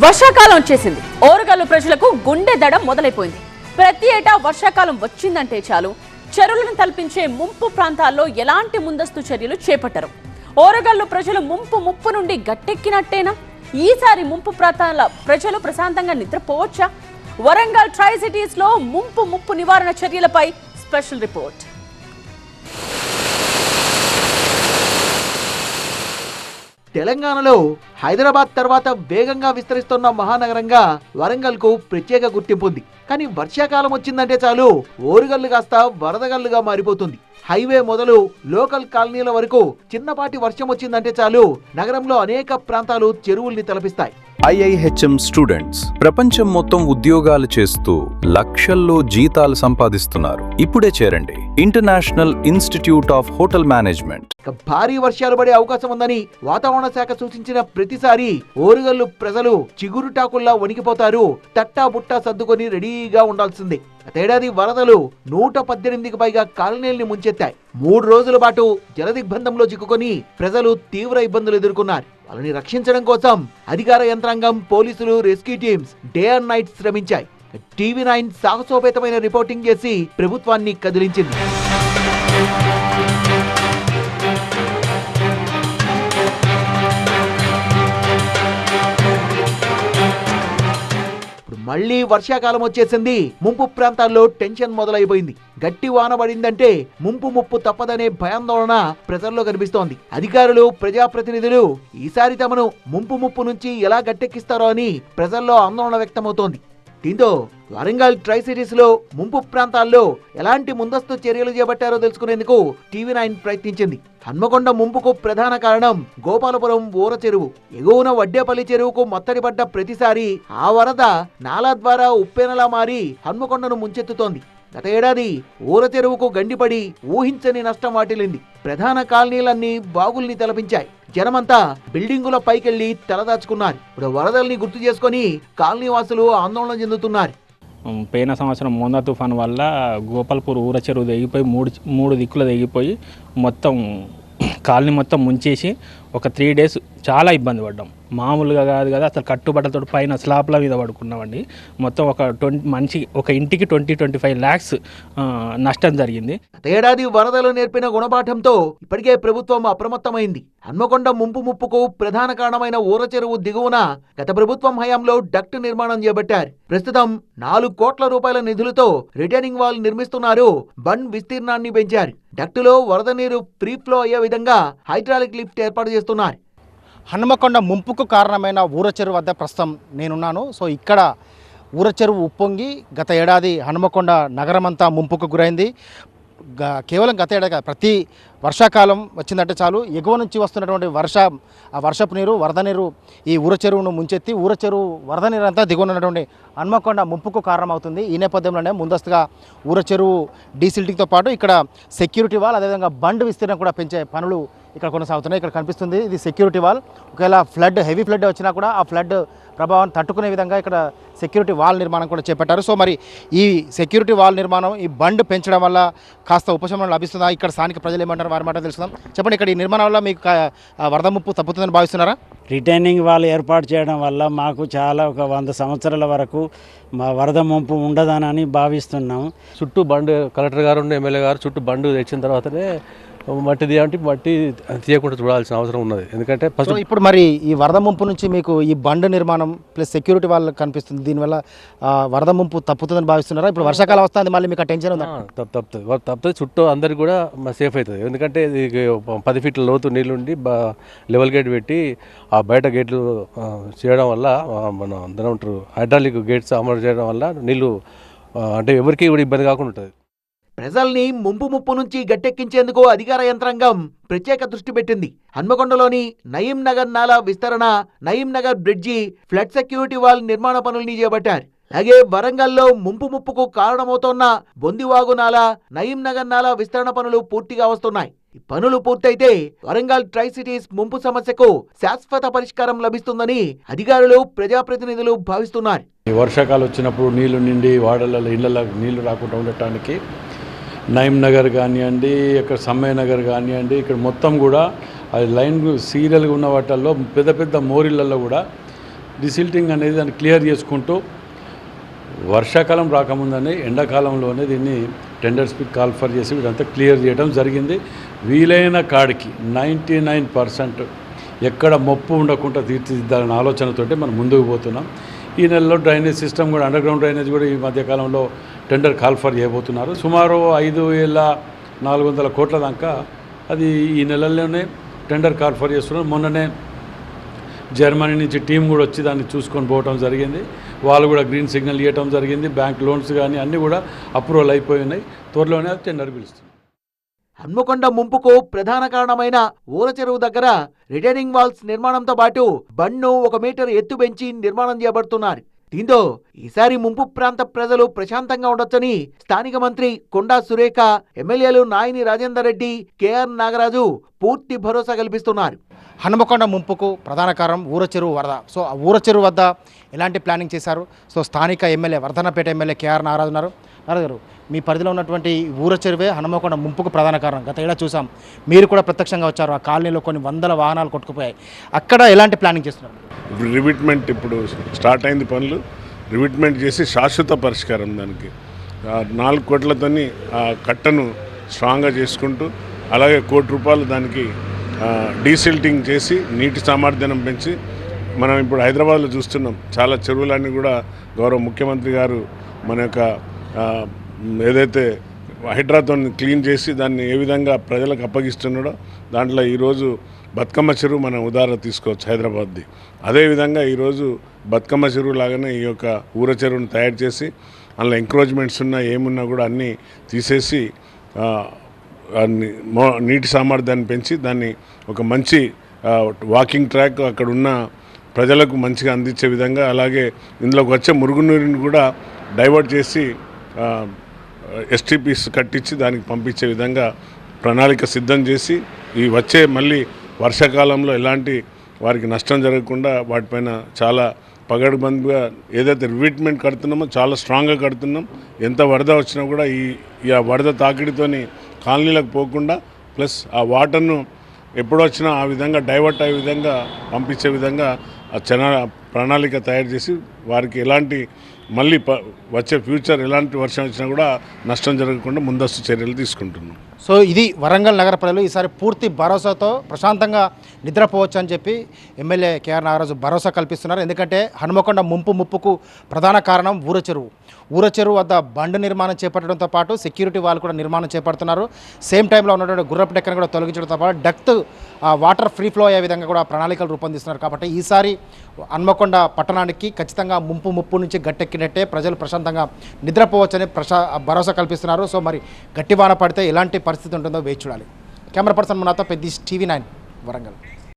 వర్షాకాలం వచ్చేసింది. ఓరుగల్లు ప్రజలకు గుండె దడ మొదలైపోయింది. ప్రతి ఏటా వర్షాకాలం వచ్చిందంటే చాలు చెరువులను తలపించే ముంపు ప్రాంతాల్లో ఎలాంటి ముందస్తు చర్యలు చేపట్టరు. ఓరుగల్లు ప్రజలు ముప్పు నుండి గట్టెక్కినట్టేనా? ఈసారి ముంపు ప్రాంతాల ప్రజలు ప్రశాంతంగా నిద్రపోవచ్చా? వరంగల్ ట్రై సిటీస్ లో ముంపు నివారణ చర్యలపై స్పెషల్ రిపోర్ట్. తెలంగాణలో హైదరాబాద్ తర్వాత వేగంగా విస్తరిస్తున్న మహానగరంగా వరంగల్కు ప్రత్యేక గుర్తింపు ఉంది. కానీ వర్షాకాలం వచ్చిందంటే చాలు ఓరుగల్లు కాస్త వరదగల్లుగా మారిపోతుంది. హైవే మొదలు లోకల్ కాలనీల వరకు చిన్నపాటి వర్షం వచ్చిందంటే చాలు నగరంలో అనేక ప్రాంతాలు చెరువుల్ని తలపిస్తాయి. IIHM స్టూడెంట్స్ ప్రపంచం మొత్తం ఉద్యోగాలు చేస్తూ లక్షల్లో జీతాలు సంపాదిస్తున్నారు. ఇప్పుడే చేరండి international institute of hotel management. భారీ వర్షాలు పడే అవకాశం ఉందని వాతావరణ శాఖ సూచించిన ప్రతిసారి ఓరుగల్లు ప్రజలు చిగురుటాకుల్లా వణికిపోతారు. తట్టా బుట్టా సర్దుకొని రెడీగా ఉండాల్సిందే. గతేడాది వరదలు 118కి పైగా కాలనీల్ని ముంచెత్తాయి. 3 రోజుల పాటు జలదిగ్బంధంలో చిక్కుకొని ప్రజలు తీవ్ర ఇబ్బందులు ఎదుర్కొన్నారు. వాళ్ళని రక్షించడం కోసం అధికార యంత్రాంగం, పోలీసులు, rescue teams day and night శ్రమించాయి. TV9 సాహసోపేతమైన రిపోర్టింగ్ చేసి ప్రభుత్వాన్ని కదిలించింది. మళ్లీ వర్షాకాలం వచ్చేసింది. ముంపు ప్రాంతాల్లో టెన్షన్ మొదలైపోయింది. గట్టి వాన పడిందంటే ముప్పు తప్పదనే భయాందోళన ప్రజల్లో కనిపిస్తోంది. అధికారులు, ప్రజాప్రతినిధులు ఈసారి తమను ముంపు నుంచి ఎలా గట్టెక్కిస్తారో అని ప్రజల్లో ఆందోళన వ్యక్తమవుతోంది. దీంతో వరంగల్ ట్రై సిటీస్ లో ముంపు ప్రాంతాల్లో ఎలాంటి ముందస్తు చర్యలు చేపట్టారో తెలుసుకునేందుకు TV9 ప్రయత్నించింది. హన్మకొండ ముంపుకు ప్రధాన కారణం గోపాలపురం ఊర చెరువు. ఎగువన వడ్డేపల్లి చెరువుకు మత్తడిపడ్డ ప్రతిసారి ఆ వరద నాలా ద్వారా ఉప్పెనలా మారి హన్మకొండను ముంచెత్తుతోంది. గత ఏడాది ఊర చెరువుకు గండిపడి ఊహించని నష్టం వాటిల్లింది. ప్రధాన కాలనీలన్నీ బాగుల్ని తలపించాయి. జనమంతా బిల్డింగుల పైకెళ్లి తలదాచుకున్నారు. ఇప్పుడు వరదల్ని గుర్తు చేసుకుని కాలనీ వాసులు ఆందోళన చెందుతున్నారు. పోయిన సంవత్సరం మోందా తుఫాను వల్ల గోపాల్పూర్ ఊర చెరువు తెగిపోయి మూడు దిక్కులు తెగిపోయి మొత్తం కాలనీ మొత్తం ముంచేసి ఒక 3 days చాలా ఇబ్బంది పడ్డాం. మామూలుగా కాదు కదా, అసలు కట్టుబట్టలతో పైన స్లాబ్ల మీద పడుకున్నామండి. మొత్తం ఒక ఇంటికి 20-25 lakhs నష్టం జరిగింది. ఏడాది వరదలు నేర్పిన గుణపాఠంతో ఇప్పటికే ప్రభుత్వం అప్రమత్తమైంది. హన్మకొండ ముప్పుకు ప్రధాన కారణమైన ఊర చెరువు దిగువన గత ప్రభుత్వం హయాంలో డక్ట్ నిర్మాణం చేపట్టారు. ప్రస్తుతం 4 కోట్ల రూపాయల నిధులతో రిటైనింగ్ వాల్ నిర్మిస్తున్నారు. బండ్ విస్తీర్ణాన్ని పెంచారు. డక్టులో వరద నీరు ఫ్రీ ఫ్లో అయ్యే విధంగా హైడ్రాలిక్ లిఫ్ట్ ఏర్పాటు చేస్తున్నారు. హన్మకొండ ముంపుకు కారణమైన ఊర చెరువు వద్ద ప్రస్తుతం నేనున్నాను. సో ఇక్కడ ఊర చెరువు ఉప్పొంగి గత ఏడాది హన్మకొండ నగరమంతా ముంపుకు గురైంది. కేవలం గత ఏడాది ప్రతి వర్షాకాలం వచ్చిందంటే చాలు ఎగువ నుంచి వస్తున్నటువంటి వర్షపు నీరు, వరద నీరు ఈ ఊర చెరువును ముంచెత్తి ఊర చెరువు వరద నీరు అంతా దిగున్నటువంటి హన్మకొండ ముంపుకు కారణమవుతుంది. ఈ నేపథ్యంలోనే ముందస్తుగా ఊర చెరువు డీసిల్టింగ్తో పాటు ఇక్కడ సెక్యూరిటీ వాల్, అదేవిధంగా బండ్ విస్తీర్ణం కూడా పెంచే పనులు ఇక్కడ కొనసాగుతున్నాయి. ఇక్కడ కనిపిస్తుంది ఇది సెక్యూరిటీ వాల్. ఒకవేళ హెవీ ఫ్లడ్ వచ్చినా కూడా ఆ ఫ్లడ్ ప్రభావాన్ని తట్టుకునే విధంగా ఇక్కడ సెక్యూరిటీ వాల్ నిర్మాణం కూడా చేపట్టారు. సో మరి ఈ సెక్యూరిటీ వాల్ నిర్మాణం, ఈ బండ్ పెంచడం వల్ల కాస్త ఉపశమనం లభిస్తుందా? ఇక్కడ స్థానిక ప్రజలు ఏమంటారు, వారి మాట తెలుసుకుందాం. చెప్పండి, ఇక్కడ ఈ నిర్మాణం వల్ల మీకు వరద ముప్పు తప్పుతుందని భావిస్తున్నారా? రిటైనింగ్ వాల్ ఏర్పాటు చేయడం వల్ల మాకు చాలా ఒక 100 సంవత్సరాల వరకు మా వరద ముంపు ఉండదనని భావిస్తున్నాం. చుట్టూ బండ్ కలెక్టర్ గారు, ఎమ్మెల్యే గారు చుట్టూ బండ్ తెచ్చిన తర్వాతనే మట్టి తీయకుండా చూడాల్సిన అవసరం ఉన్నది. ఎందుకంటే ఫస్ట్ ఇప్పుడు మరి ఈ వరద ముంపు నుంచి మీకు ఈ బండ్ నిర్మాణం ప్లస్ సెక్యూరిటీ వాళ్ళు కనిపిస్తుంది. దీనివల్ల వరద ముంపు తప్పుతుందని భావిస్తున్నారా? ఇప్పుడు వర్షాకాలం వస్తుంది, మళ్ళీ మీకు టెన్షన్ ఉందా? తప్పుతుంది. చుట్టూ అందరికి కూడా సేఫ్ అవుతుంది. ఎందుకంటే 10 feet లోతు నీళ్ళుండి లెవెల్ గేట్ పెట్టి ఆ బయట గేట్లు చేయడం వల్ల మన అందరూ ఉంటారు హైడ్రాలిక్ గేట్స్ అమలు చేయడం వల్ల నీళ్ళు అంటే ఎవరికి కూడా ఇబ్బంది కాకుండా ఉంటుంది. ప్రజల్ని ముప్పు నుంచి గట్టెక్కించేందుకు అధికార యంత్రాంగం ప్రత్యేక దృష్టి పెట్టింది. హన్మకొండలోని నయీం నగర్ నాలా విస్తరణ, Nayeem Nagar bridge, flood security wall నిర్మాణ పనుల్ని చేపట్టారు. అలాగే వరంగల్లో ముప్పుకు కారణమవుతోన్న బొందివాగు నాలా, నయీం నగర్ నాలా విస్తరణ పనులు పూర్తిగా వస్తున్నాయి. ఈ పనులు పూర్తయితే వరంగల్ ట్రై సిటీస్ ముంపు సమస్యకు శాశ్వత పరిష్కారం లభిస్తుందని అధికారులు, ప్రజాప్రతినిధులు భావిస్తున్నారు. వర్షాకాలం వచ్చినప్పుడు నీళ్లు నిండి వాడలలో ఇళ్లలో నీళ్లు రాకుండా ఉండటానికి నయీం నగర్ కానివ్వండి, ఇక్కడ సమ్మయ్య నగర్ కానివ్వండి, ఇక్కడ మొత్తం కూడా అది లైన్ సీరియల్గా ఉన్న వాటిల్లో పెద్ద మోరిళ్లలో కూడా డిసిల్టింగ్ అనేది దాన్ని క్లియర్ చేసుకుంటూ వర్షాకాలం రాకముందనే ఎండాకాలంలోనే దీన్ని టెండర్ స్పీడ్ కాల్ఫర్ చేసి ఇదంతా క్లియర్ చేయడం జరిగింది. వీలైన కాడికి 99% ఎక్కడ మొప్పు ఉండకుండా తీర్చిదిద్దాలనే ఆలోచనతోటి మనం ముందుకు పోతున్నాం. ఈ నెలలో డ్రైనేజ్ సిస్టమ్ కూడా అండర్ గ్రౌండ్ డ్రైనేజ్ కూడా ఈ మధ్యకాలంలో టెండర్ కాల్ఫర్ చేయబోతున్నారు. సుమారు 5,400 కోట్ల దాకా అది ఈ నెలల్లోనే టెండర్ కాల్ఫర్ చేస్తున్నారు. మొన్ననే జర్మనీ నుంచి టీం కూడా వచ్చి దాన్ని చూసుకొని పోవటం జరిగింది. వాళ్ళు కూడా గ్రీన్ సిగ్నల్ ఇవ్వటం జరిగింది. బ్యాంక్ లోన్స్ కానీ అన్నీ కూడా అప్రూవల్ అయిపోయి ఉన్నాయి. త్వరలోనే అది టెండర్ పిలుస్తుంది. హన్మకొండ ముంపుకు ప్రధాన కారణమైన ఊర చెరువు దగ్గర రిటైనింగ్ వాల్స్ నిర్మాణంతో పాటు బండ్ను 1 మీటర్ ఎత్తు పెంచి నిర్మాణం చేయబడుతున్నారు. దీంతో ఈసారి ముంపు ప్రాంత ప్రజలు ప్రశాంతంగా ఉండొచ్చని స్థానిక మంత్రి కొండా సురేఖ, ఎమ్మెల్యేలు నాయిని రాజేందర్ రెడ్డి, కేఆర్ నాగరాజు పూర్తి భరోసా కల్పిస్తున్నారు. హనుమకొండ ముంపుకు ప్రధాన కారణం ఊర చెరువు వరద. సో ఆ ఊర చెరువు వద్ద ఎలాంటి ప్లానింగ్ చేశారు? సో స్థానిక MLA Wardhannapet MLA K R Nagaraju ఉన్నారు. నాగరాజు గారు, మీ పరిధిలో ఉన్నటువంటి ఊర చెరువే హనుమకొండ ముంపుకు ప్రధాన కారణం. గత ఏడాది చూసాం, మీరు కూడా ప్రత్యక్షంగా వచ్చారు. ఆ కాలనీలో కొన్ని వందల వాహనాలు కొట్టుకుపోయాయి. అక్కడ ఎలాంటి ప్లానింగ్ చేస్తున్నారు? ఇప్పుడు రివిట్మెంట్ ఇప్పుడు స్టార్ట్ అయింది పనులు. రివిట్మెంట్ చేసి శాశ్వత పరిష్కారం దానికి 4 కోట్లతోని ఆ కట్టను స్ట్రాంగ్గా చేసుకుంటూ, అలాగే ₹1 కోటి దానికి డీసిల్టింగ్ చేసి నీటి సామర్థ్యం పెంచి, మనం ఇప్పుడు హైదరాబాద్లో చూస్తున్నాం చాలా చెరువులన్నీ కూడా గౌరవ ముఖ్యమంత్రి గారు మన యొక్క ఏదైతే హైడ్రాతో క్లీన్ చేసి దాన్ని ఏ విధంగా ప్రజలకు అప్పగిస్తున్నాడో దాంట్లో ఈరోజు బతుకమ్మ చెరువు మనం ఉదాహరణ తీసుకోవచ్చు హైదరాబాద్ది. అదేవిధంగా ఈరోజు బతుకమ్మ చెరువు లాగానే ఈ యొక్క ఊర చెరువును తయారు చేసి అందులో ఎంక్రోచ్మెంట్స్ ఉన్నా ఏమున్నా కూడా అన్నీ తీసేసి నీటి సామర్థ్యాన్ని పెంచి దాన్ని ఒక మంచి వాకింగ్ ట్రాక్ అక్కడ ఉన్న ప్రజలకు మంచిగా అందించే విధంగా, అలాగే ఇందులోకి వచ్చే మురుగునీరుని కూడా డైవర్ట్ చేసి ఎస్టీపీస్ కట్టించి దానికి పంపించే విధంగా ప్రణాళిక సిద్ధం చేసి, ఈ వచ్చే మళ్ళీ వర్షాకాలంలో ఎలాంటి వారికి నష్టం జరగకుండా వాటిపైన చాలా పగడ్బందీగా ఏదైతే రివిట్మెంట్ కడుతున్నామో చాలా స్ట్రాంగ్గా కడుతున్నాం. ఎంత వరద వచ్చినా కూడా ఈ వరద తాకిడితోని కాలనీలకు పోకుండా, ప్లస్ ఆ వాటర్ను ఎప్పుడు వచ్చినా ఆ విధంగా డైవర్ట్ అయ్యే విధంగా పంపించే విధంగా ఆ ప్రణాళిక తయారు చేసి వారికి ఎలాంటి మళ్ళీ వచ్చే ఫ్యూచర్ ఎలాంటి వర్షం వచ్చినా కూడా నష్టం జరగకుండా ముందస్తు చర్యలు తీసుకుంటున్నాం. సో ఇది వరంగల్ నగర ప్రజలు ఈసారి పూర్తి భరోసాతో ప్రశాంతంగా నిద్రపోవచ్చు అని చెప్పి ఎమ్మెల్యే కేఆర్ నాగరాజు భరోసా కల్పిస్తున్నారు. ఎందుకంటే హనుమకొండ ముప్పుకు ప్రధాన కారణం ఊర చెరువు. ఊర చెరువు వద్ద బండ్ నిర్మాణం చేపట్టడంతో పాటు సెక్యూరిటీ వాళ్ళు కూడా నిర్మాణం చేపడుతున్నారు. సేమ్ టైంలో ఉన్నటువంటి గుర్రపు డెక్కను కూడా తొలగించడంతో పాటు డెప్త్ వాటర్ ఫ్రీ ఫ్లో అయ్యే విధంగా కూడా ప్రణాళికలు రూపొందిస్తున్నారు. కాబట్టి ఈసారి హన్మకొండ పట్టణానికి ఖచ్చితంగా ముప్పు నుంచి గట్టెక్కినట్టే ప్రజలు ప్రశాంతంగా నిద్రపోవచ్చని భరోసా కల్పిస్తున్నారు. సో మరి గట్టి వాన పడితే ఎలాంటి పరిస్థితి ఉంటుందో వేచి చూడాలి. కెమెరా పర్సన్ మునాతో పెద్ద TV9 వరంగల్.